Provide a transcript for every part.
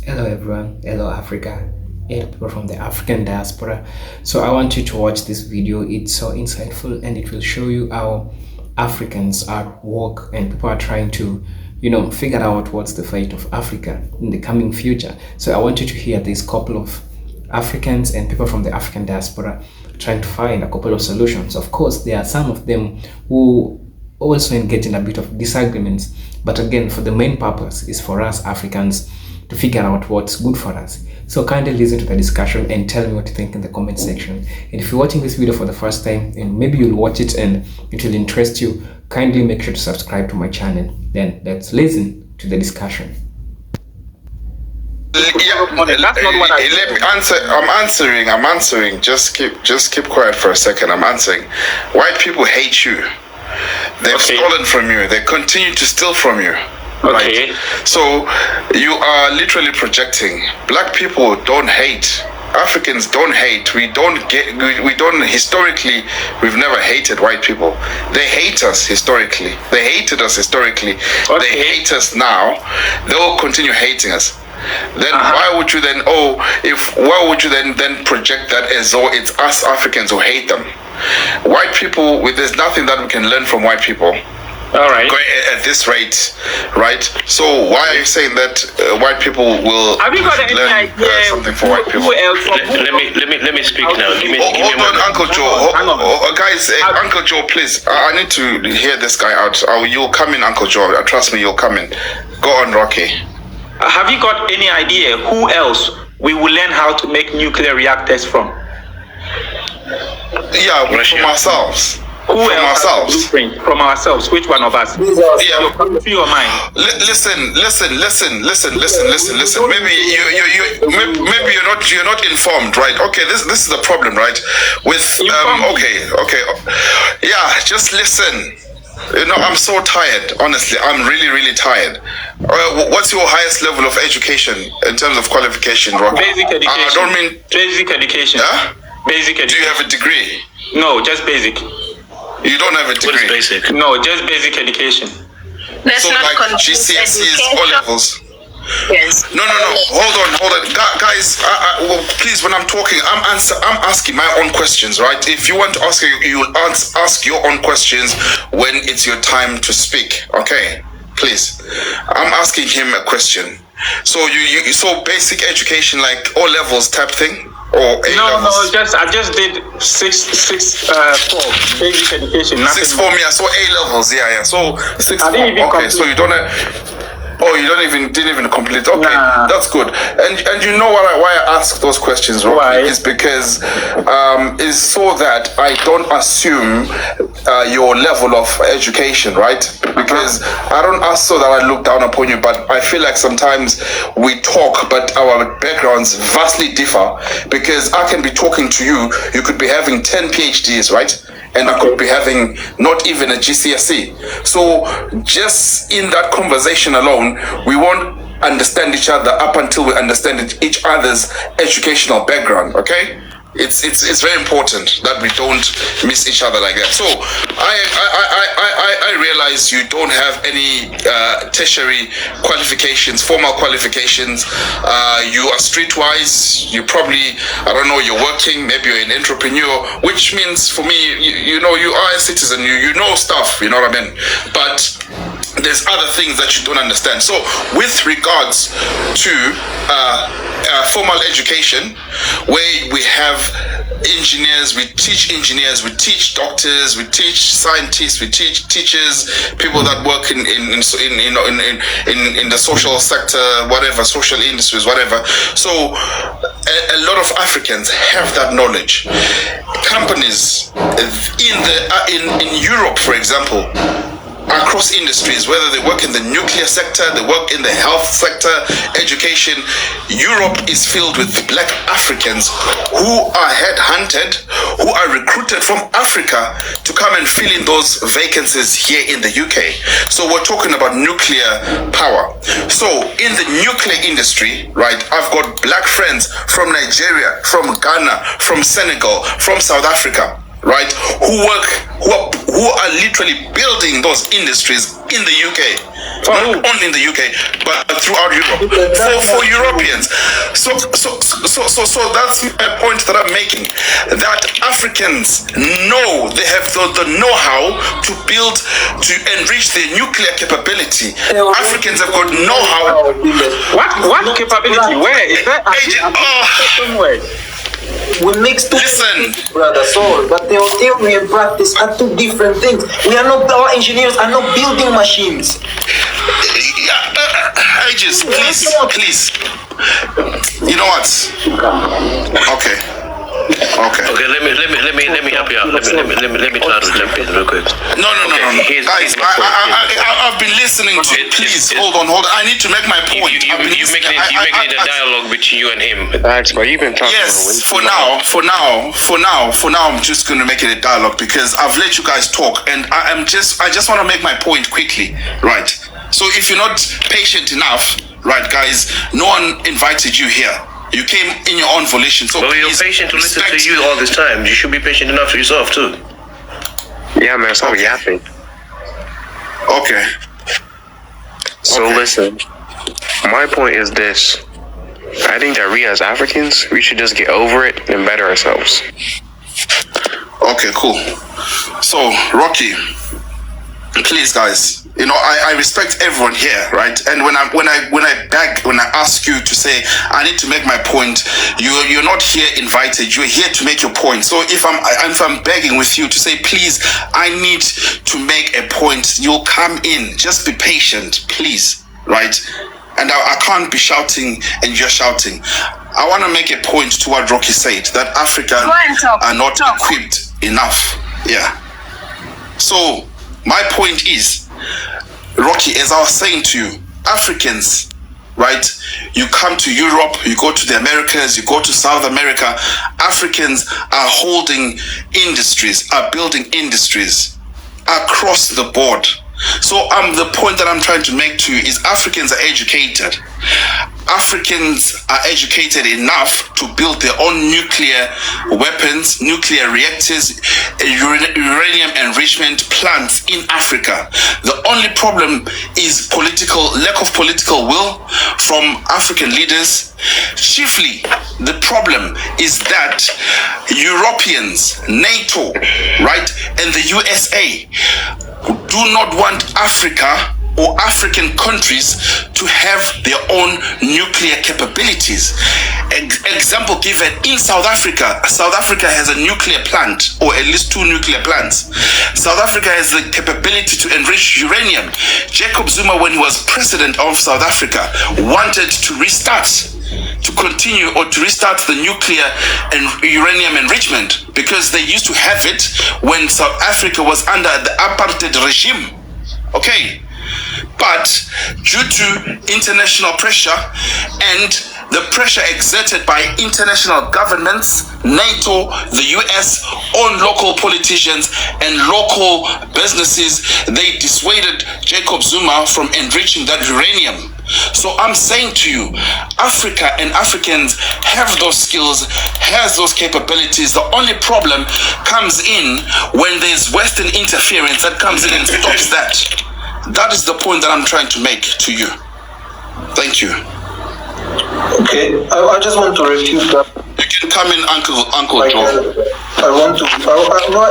Hello everyone, hello Africa, hello people from the African diaspora. So I want you to watch this video. It's so insightful and it will show you how Africans are at work and people are trying to, figure out what's the fate of Africa in the coming future. So I want you to hear this couple of Africans and people from the African diaspora trying to find a couple of solutions. Of course, there are some of them who also engage in a bit of disagreements, but again, for the main purpose is for us Africans to figure out what's good for us. So kindly listen to the discussion and tell me what you think in the comment section. And if you're watching this video for the first time and maybe you'll watch it and it will interest you, kindly make sure to subscribe to my channel. Then let's listen to the discussion. Let me answer. I'm answering. Just keep quiet for a second. I'm answering. White people hate you. They've stolen from you. They continue to steal from you. Okay. Right? So you are literally projecting. Black people don't hate. Africans don't hate. We don't historically, we've never hated white people. They hate us historically. They hated us historically. Okay. They hate us now. They will continue hating us. Then why would you then project that as though it's us Africans who hate them? White people, there's nothing that we can learn from white people. All right. Going at this rate, right? So why are you saying that white people will Have you got any learn idea something for white people? Who else? Let me speak now. Give me Hold on, Uncle Joe. Hang on. Guys, Uncle Joe, please. I need to hear this guy out. You'll come in, Uncle Joe. Trust me, you'll come in. Go on, Rocky. Have you got any idea who else we will learn how to make nuclear reactors from? Yeah, from ourselves. Who From else ourselves. From ourselves. Which one of us? Yeah. Come to your mind. Listen. Maybe you're not informed, right? Okay, this is the problem, right? With okay. Yeah, just listen. I'm so tired. Honestly, I'm really tired. What's your highest level of education in terms of qualification, Rock? Basic education. I don't mean basic education. Yeah? Basic education. Do you have a degree? No, just basic. You don't have a degree. What is basic? No, just basic education. Let's So not like confuse GCSEs, education. O levels. Yes. No. Hold on. Guys, well, please, when I'm talking, I'm asking my own questions, right? If you want to ask, you'll ask your own questions when it's your time to speak. Okay, please. I'm asking him a question. So so basic education, like O levels type thing, or A levels? No. I just did 4 basic education. Nothing 6 form, yeah. So A levels, yeah. So 6 I form. didn't even Okay, complete. so you don't have. Oh, you didn't even complete. Okay, Nah. that's good. And you know why I ask those questions, Rocky? Why? Is because is so that I don't assume your level of education, right? Because I don't ask so that I look down upon you, but I feel like sometimes we talk, but our backgrounds vastly differ. Because I can be talking to you, you could be having 10 PhDs, right? And I could be having not even a GCSE. So just in that conversation alone, we won't understand each other up until we understand each other's educational background, okay? It's very important that we don't miss each other like that. So I realize you don't have any tertiary qualifications, formal qualifications. You are streetwise. You probably, I don't know, you're working. Maybe you're an entrepreneur, which means for me, you are a citizen. You know stuff. You know what I mean? But there's other things that you don't understand. So with regards to formal education, where we have engineers, we teach doctors, we teach scientists, we teach teachers, people that work in the social sector, whatever, social industries, whatever. So a lot of Africans have that knowledge. Companies in Europe, for example, across industries, whether they work in the nuclear sector, they work in the health sector, education, Europe is filled with Black Africans who are headhunted, who are recruited from Africa to come and fill in those vacancies here in the UK. So we're talking about nuclear power. So in the nuclear industry, right, I've got Black friends from Nigeria, from Ghana, from Senegal, from South Africa, right, who are literally building those industries in the UK. Not only in the UK, but throughout Europe. For Europeans. So that's my point that I'm making. That Africans know they have the know-how to build, to enrich their nuclear capability. Africans have got know-how. What capability? Where is that? Somewhere. We mix two things, brother, but the theory and practice are two different things. Our engineers are not building machines. Ages, please. You know what? Okay. Okay, let me help you out. Let me try to jump in real quick. No. Guys, I've been listening to you. Please, hold on. I need to make my point. You making it a dialogue between you and him. Thanks, but you've been talking. Yes, for now, I'm just going to make it a dialogue because I've let you guys talk, and I just want to make my point quickly, right? So if you're not patient enough, right, guys, no one invited you here. You came in your own volition. So you're patient to listen to you all this time. You should be patient enough for yourself too. Yeah, man, it's not yapping. Okay. So listen, my point is this. I think that we as Africans, we should just get over it and better ourselves. Okay, cool. So, Rocky, please, guys. You know, I respect everyone here, right? And when I ask you to say I need to make my point, you're not here invited. You're here to make your point. So if I'm begging with you to say, please, I need to make a point, you'll come in. Just be patient, please, right? And I can't be shouting and you're shouting. I want to make a point to what Rocky said, that Africans are not equipped enough. Yeah. So my point is, Rocky, as I was saying to you, Africans, right? You come to Europe, you go to the Americas, you go to South America. Africans are holding industries, are building industries across the board. So the point that I'm trying to make to you is Africans are educated. Africans are educated enough to build their own nuclear weapons, nuclear reactors, uranium enrichment plants in Africa. The only problem is lack of political will from African leaders. Chiefly, the problem is that Europeans, NATO, right, and the USA do not want Africa or African countries to have their own nuclear capabilities. Example given, in South Africa has a nuclear plant, or at least 2 nuclear plants. South Africa has the capability to enrich uranium. Jacob Zuma, when he was president of South Africa, wanted to restart the nuclear and uranium enrichment because they used to have it when South Africa was under the apartheid regime. Okay. But due to international pressure and the pressure exerted by international governments, NATO, the US, on local politicians and local businesses, they dissuaded Jacob Zuma from enriching that uranium. So I'm saying to you, Africa and Africans have those skills, has those capabilities. The only problem comes in when there's Western interference that comes in and stops that. That is the point that I'm trying to make to you. Thank you. Okay, I just want to refute that. You can come in, Uncle Joe.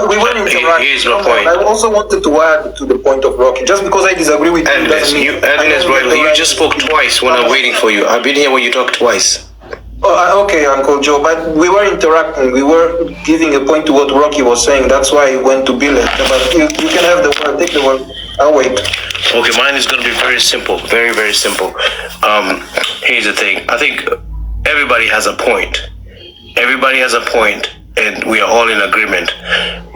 We were interacting. Here's my point. I also wanted to add to the point of Rocky. Just because I disagree with you doesn't mean... You just spoke twice when I'm waiting for you. I've been here when you talked twice. Okay, Uncle Joe, but we were interacting. We were giving a point to what Rocky was saying. That's why I went to Bill. But you can have the word. Take the word. I'll wait. Okay, mine is going to be very simple. Very, very simple. Here's the thing. I think everybody has a point. Everybody has a point, and we are all in agreement.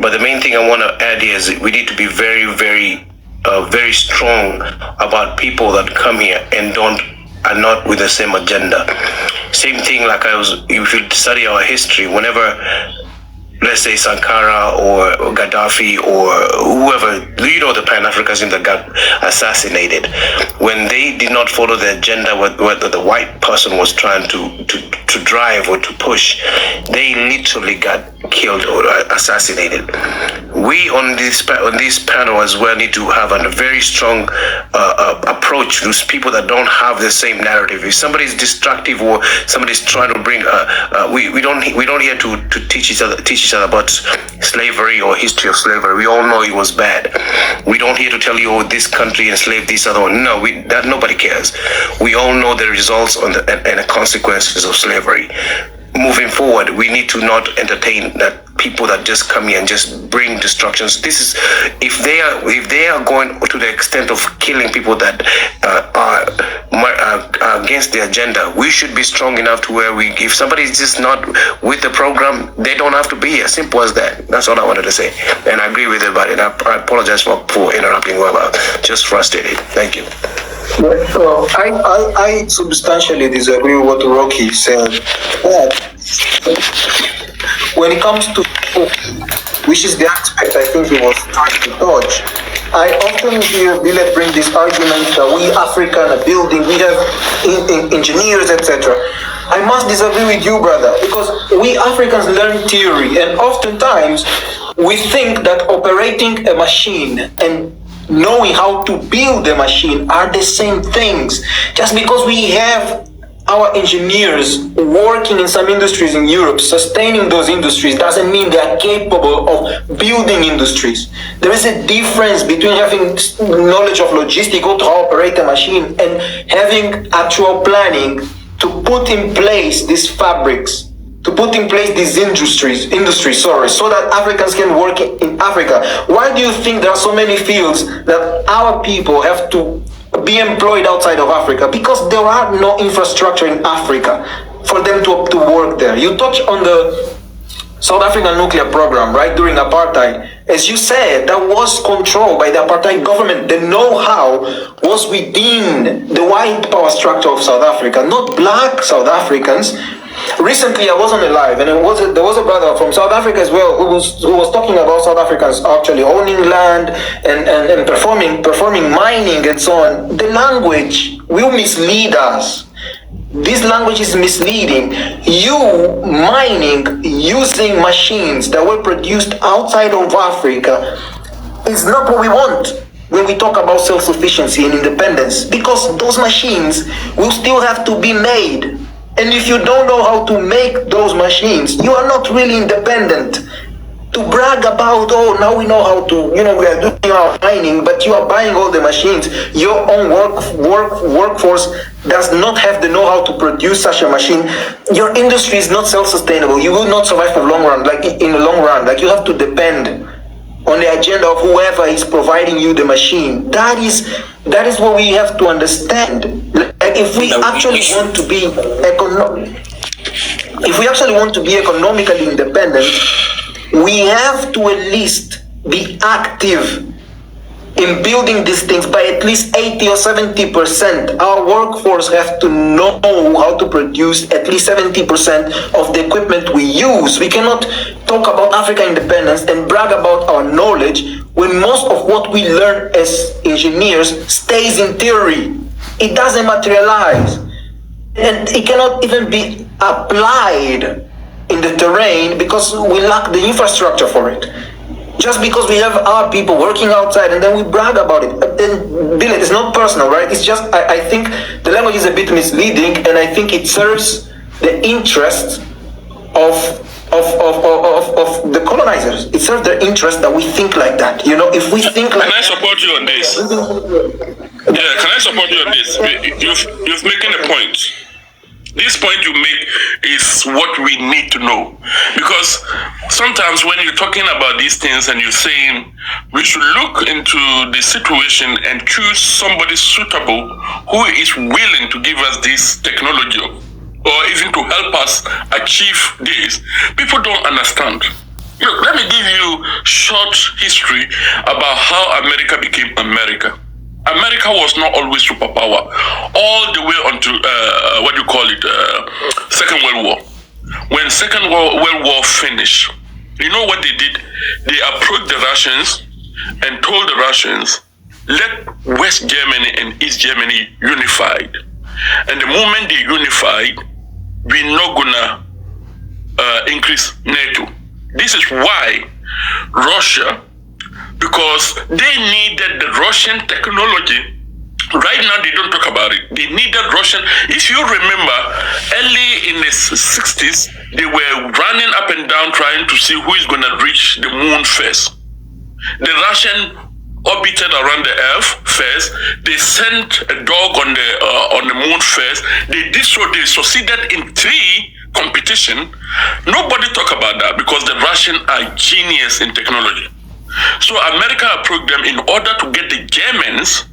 But the main thing I want to add here is we need to be very, very, very strong about people that come here and are not with the same agenda. Same thing if you study our history, whenever, let's say Sankara or Gaddafi or whoever, the Pan-Africanism that got assassinated, when they did not follow the agenda what the white person was trying to drive or to push, they literally got killed or assassinated. we on this panel as well need to have a very strong approach to people that don't have the same narrative. If somebody's destructive or somebody's trying to bring, we don't here to teach each other about slavery or history of slavery. We all know it was bad. We don't here to tell you, oh, this country enslaved this other one. No, that nobody cares. We all know the results and the consequences of slavery. Moving forward, we need to not entertain that people that just come here and just bring destructions. This is if they are going to the extent of killing people that are against the agenda. We should be strong enough to where if somebody is just not with the program, they don't have to be here. Simple as that. That's all I wanted to say. And I agree with everybody. And I apologize for interrupting. Well, just frustrated. Thank you. I substantially disagree with what Rocky said. But when it comes to, which is the aspect I think he was trying to touch, I often hear Billet bring this argument that we African are building, we have engineers, etc. I must disagree with you, brother, because we Africans learn theory, and oftentimes we think that operating a machine and knowing how to build a machine are the same things. Just because we have our engineers working in some industries in Europe, sustaining those industries, doesn't mean they are capable of building industries. There is a difference between having knowledge of logistics, how to operate a machine, and having actual planning to put in place these fabrics, to put in place these industries, so that Africans can work in Africa. Why do you think there are so many fields that our people have to be employed outside of Africa? Because there are no infrastructure in Africa for them to work there. You touch on the South African nuclear program, right, during apartheid. As you said, that was controlled by the apartheid government. The know-how was within the white power structure of South Africa, not black South Africans. Recently, I was on a live, and there was a brother from South Africa as well who was talking about South Africans actually owning land and performing mining and so on. The language will mislead us. This language is misleading. You mining using machines that were produced outside of Africa is not what we want when we talk about self-sufficiency and independence, because those machines will still have to be made. And if you don't know how to make those machines, you are not really independent. To brag about, oh, now we know how to, we are doing our mining, but you are buying all the machines. Your own workforce does not have the know-how to produce such a machine. Your industry is not self-sustainable. You will not survive for the long run. In the long run, you have to depend on the agenda of whoever is providing you the machine. That is what we have to understand. If we actually want to be economically independent, we have to at least be active in building these things by at least 80 or 70%. Our workforce have to know how to produce at least 70% of the equipment we use. We cannot talk about African independence and brag about our knowledge when most of what we learn as engineers stays in theory. It doesn't materialize. And it cannot even be applied in the terrain because we lack the infrastructure for it. Just because we have our people working outside and then we brag about it. And Billet, it's not personal, right? It's just, I think the language is a bit misleading, and I think it serves the interests of the colonizers. It serves their interest that we think like that. If we think like... Can I support you on this? Yeah, can I support you on this? You've making a point. This point you make is what we need to know, because sometimes when you're talking about these things and you're saying we should look into the situation and choose somebody suitable who is willing to give us this technology or even to help us achieve this, people don't understand. Look, let me give you short history about how America became America. America was not always superpower, all the way until Second World War. When Second World War finished, you know what they did? They approached the Russians and told the Russians, let West Germany and East Germany unified. And the moment they unified, we're not gonna increase NATO. This is why Russia because they needed the Russian technology. Right now, they don't talk about it. They needed Russian. If you remember, early in the 60s, they were running up and down trying to see who is going to reach the moon first. The Russian orbited around the Earth first. They sent a dog on the moon first. They did so. They succeeded in 3 competition. Nobody talk about that because the Russians are genius in technology. So America approached them in order to get the Germans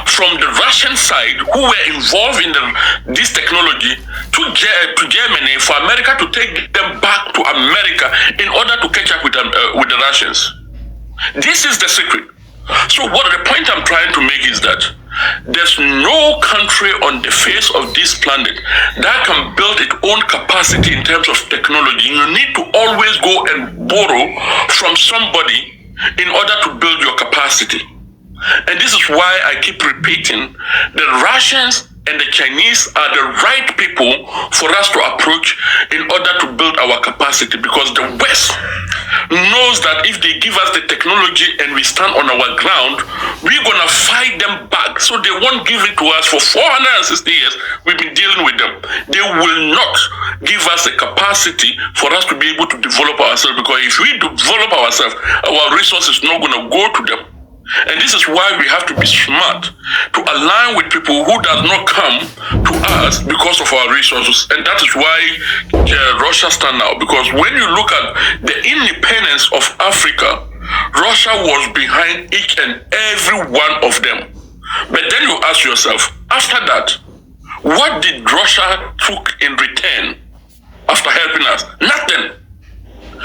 from the Russian side who were involved in this technology to Germany, for America to take them back to America in order to catch up with the Russians. This is the secret. So what the point I'm trying to make is that there's no country on the face of this planet that can build its own capacity in terms of technology. You need to always go and borrow from somebody in order to build your capacity. And this is why I keep repeating, the Russians and the Chinese are the right people for us to approach in order to build our capacity, because the West knows that if they give us the technology and we stand on our ground, we're going to fight them back. So they won't give it to us. For 460 years, we've been dealing with them. They will not give us the capacity for us to be able to develop ourselves, because if we develop ourselves, our resources are not going to go to them. And this is why we have to be smart to align with people who does not come to us because of our resources. And that is why Russia stand out. Because when you look at the independence of Africa, Russia was behind each and every one of them. But then you ask yourself, after that, what did Russia took in return after helping us? Nothing.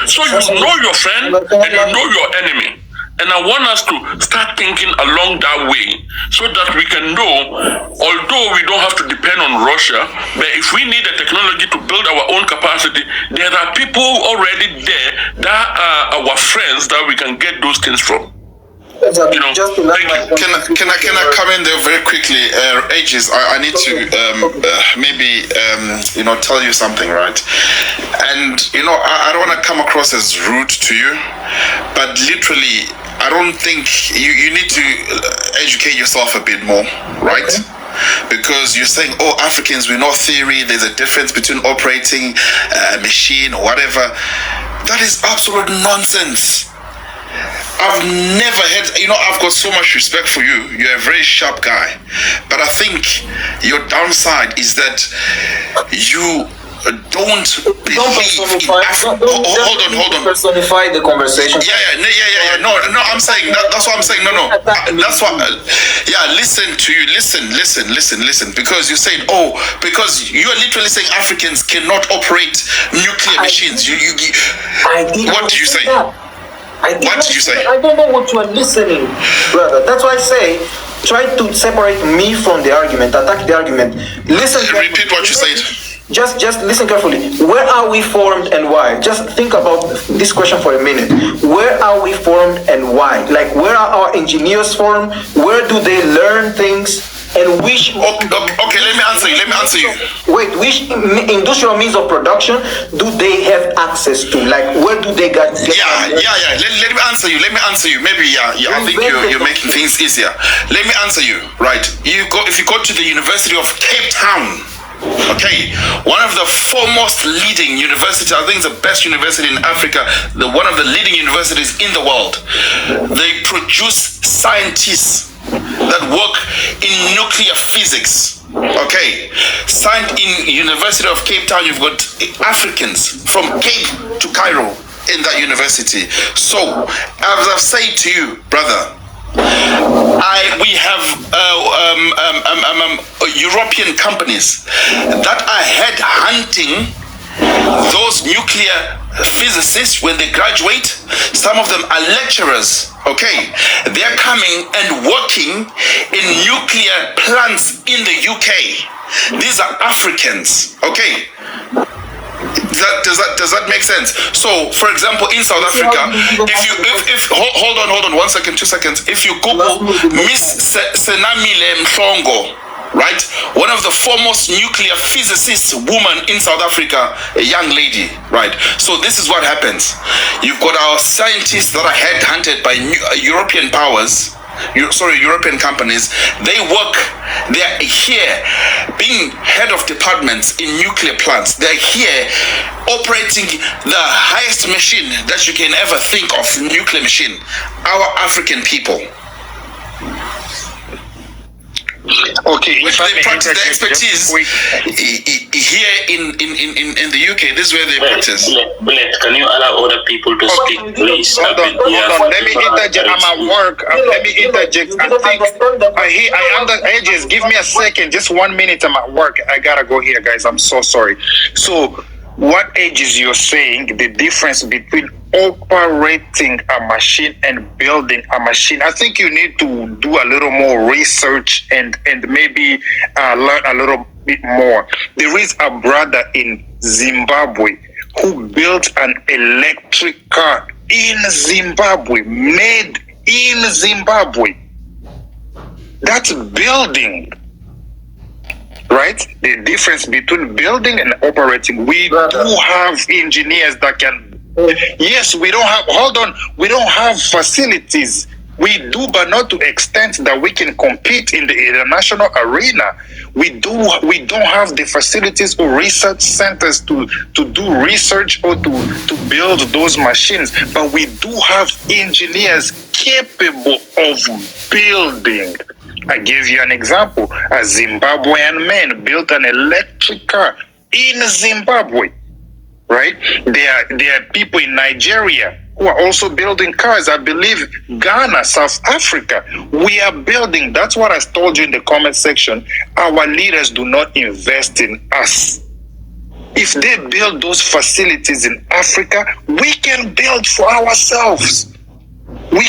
So you know your friend and you know your enemy. And I want us to start thinking along that way so that we can know, although we don't have to depend on Russia, but if we need the technology to build our own capacity, there are people already there that are our friends that we can get those things from. You know, can I come in there very quickly? Ages, I need to maybe tell you something, right? And I don't want to come across as rude to you, but literally, I don't think you need to educate yourself a bit more, right? Because you're saying, oh, Africans, we know theory, there's a difference between operating a machine or whatever. That is absolute nonsense. I've never had, I've got so much respect for you. You're a very sharp guy. But I think your downside is that you don't believe in Africa. Hold on. Personify the conversation. Yeah. No, I'm saying that's what I'm saying. No. That's what. Listen to you. Listen. Because you said, because you are literally saying Africans cannot operate nuclear machines. What did you say? What did you say? I don't know what you are listening, brother. That's why I say, try to separate me from the argument, attack the argument. Listen. Repeat what you said. Just listen carefully. Where are we formed and why? Just think about this question for a minute. Where are we formed and why? Like, where are our engineers formed? Where do they learn things? And which... Okay, let me answer you. Wait, which industrial means of production do they have access to? Like, where do they get... Yeah. Let me answer you. Maybe, I think you're making things easier. Let me answer you, right? If you go to the University of Cape Town, okay, one of the foremost leading universities, I think it's the best university in Africa, one of the leading universities in the world. They produce scientists that work in nuclear physics. Okay, signed in University of Cape Town, you've got Africans from Cape to Cairo in that university. So, as I've said to you, brother, we have European companies that are head hunting those nuclear physicists when they graduate. Some of them are lecturers. Okay, they're coming and working in nuclear plants in the UK. These are Africans. Okay. Does that make sense? So, for example, in South Africa, if hold on 1 second, 2 seconds. If you Google Miss Senamile Mhlongo, right? One of the foremost nuclear physicists, woman in South Africa, a young lady, right? So this is what happens. You've got our scientists that are headhunted by European powers, European companies. They're here being head of departments in nuclear plants. They're here operating the highest machine that you can ever think of, nuclear machine. Our African people. Okay, Which they practice the expertise here in the UK. This is where they practice. Bullet, can you allow other people to speak, please? Hold on. Let me interject. I'm at work. Let me interject. Ages, give me a second. Just 1 minute. I'm at work. I gotta go here, guys. I'm so sorry. So, what Ages you're saying? The difference between operating a machine and building a machine. I think you need to do a little more research and maybe learn a little bit more. There is a brother in Zimbabwe who built an electric car in Zimbabwe, made in Zimbabwe. That's building. Right? The difference between building and operating. We do have engineers that can. Yes, we don't have facilities. We do, but not to extent that we can compete in the international arena. We don't have the facilities or research centers to do research or to build those machines. But we do have engineers capable of building. I gave you an example. A Zimbabwean man built an electric car in Zimbabwe, right? There are people in Nigeria who are also building cars. I believe Ghana, South Africa. We are building. That's what I told you in the comment section. Our leaders do not invest in us. If they build those facilities in Africa, we can build for ourselves. We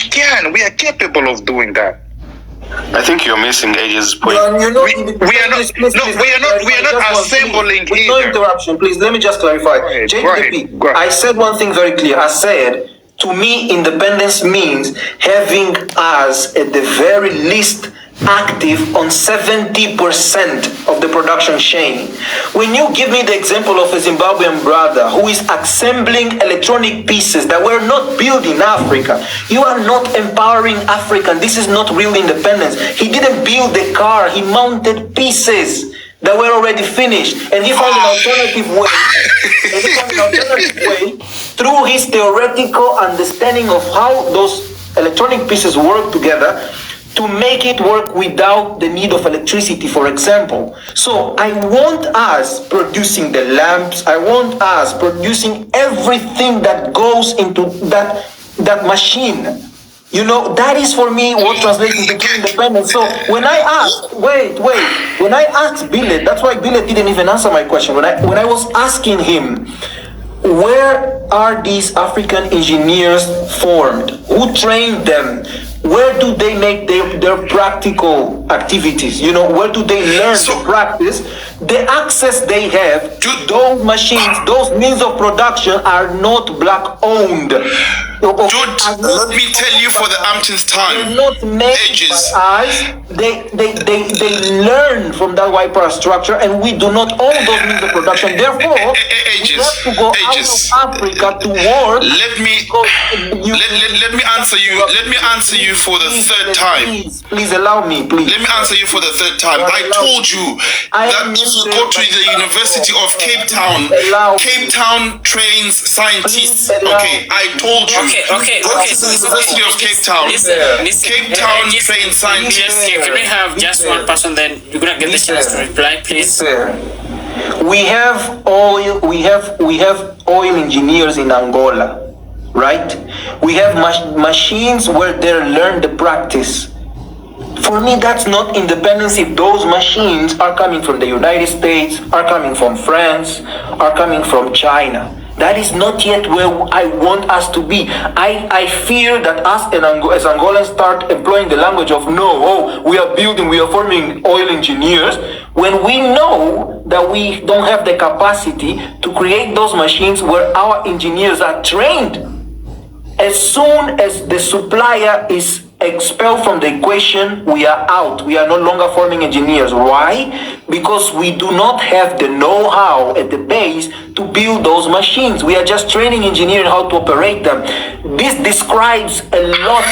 are capable of doing that. I think you're missing Ages' point. We are not assembling please, no interruption, please. Let me just clarify. JDP, go ahead. I said one thing very clear. I said, to me, independence means having us at the very least active on 70% of the production chain. When you give me the example of a Zimbabwean brother who is assembling electronic pieces that were not built in Africa, you are not empowering Africa. This is not real independence. He didn't build the car, he mounted pieces that were already finished, and he found an alternative way through his theoretical understanding of how those electronic pieces work together to make it work without the need of electricity, for example. So I want us producing the lamps, I want us producing everything that goes into that machine. You know, that is for me what translates into true independence. So when I asked, when I asked Billet, that's why Billet didn't even answer my question. When I was asking him, where are these African engineers formed? Who trained them? Where do they make their practical activities? You know, where do they learn to practice? The access they have to those machines, those means of production are not black owned. Dude, let me tell you for the umpteenth time. They're not made by us. They learn from that white power structure, and we do not own those means of production. Therefore, we have to go out of Africa to work. Let me answer you. Let me answer you for the third time. Please allow me. Please. Let me answer you for the third time. I told you that if you go to the University of Cape Town, Cape Town trains scientists. Okay, I told you. Okay. University of Cape Town. Cape Town trains scientists. Can we have just one person, then you're gonna get the chance to reply, please? We have oil. We have oil engineers in Angola, right? We have machines where they learn the practice. For me, that's not independence if those machines are coming from the United States, are coming from France, are coming from China. That is not yet where I want us to be. I fear that us as Angolans start employing the language of we are forming oil engineers, when we know that we don't have the capacity to create those machines where our engineers are trained. As soon as the supplier is expelled from the equation, we are out. We are no longer forming engineers. Why? Because we do not have the know-how at the base to build those machines. We are just training engineers how to operate them. This describes a lot,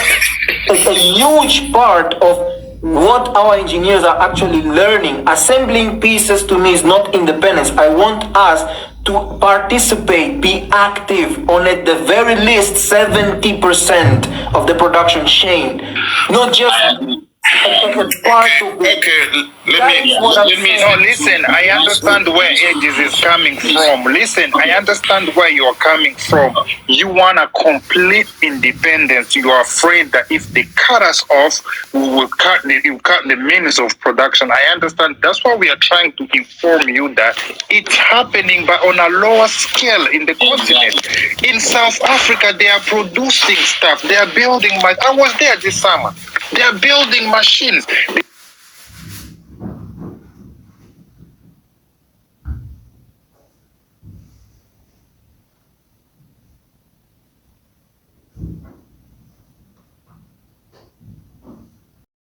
a huge part of what our engineers are actually learning. Assembling pieces to me is not independence. I want us to participate, be active on at the very least 70% of the production chain, not just part of it. Okay, let me. No, listen, I understand where Edges is coming from. Listen, I understand where you're coming from. You want a complete independence. You are afraid that if they cut us off, we will cut the means of production. I understand. That's why we are trying to inform you that it's happening, but on a lower scale in the continent. In South Africa, they are producing stuff. They are building. I was there this summer. They are building machines.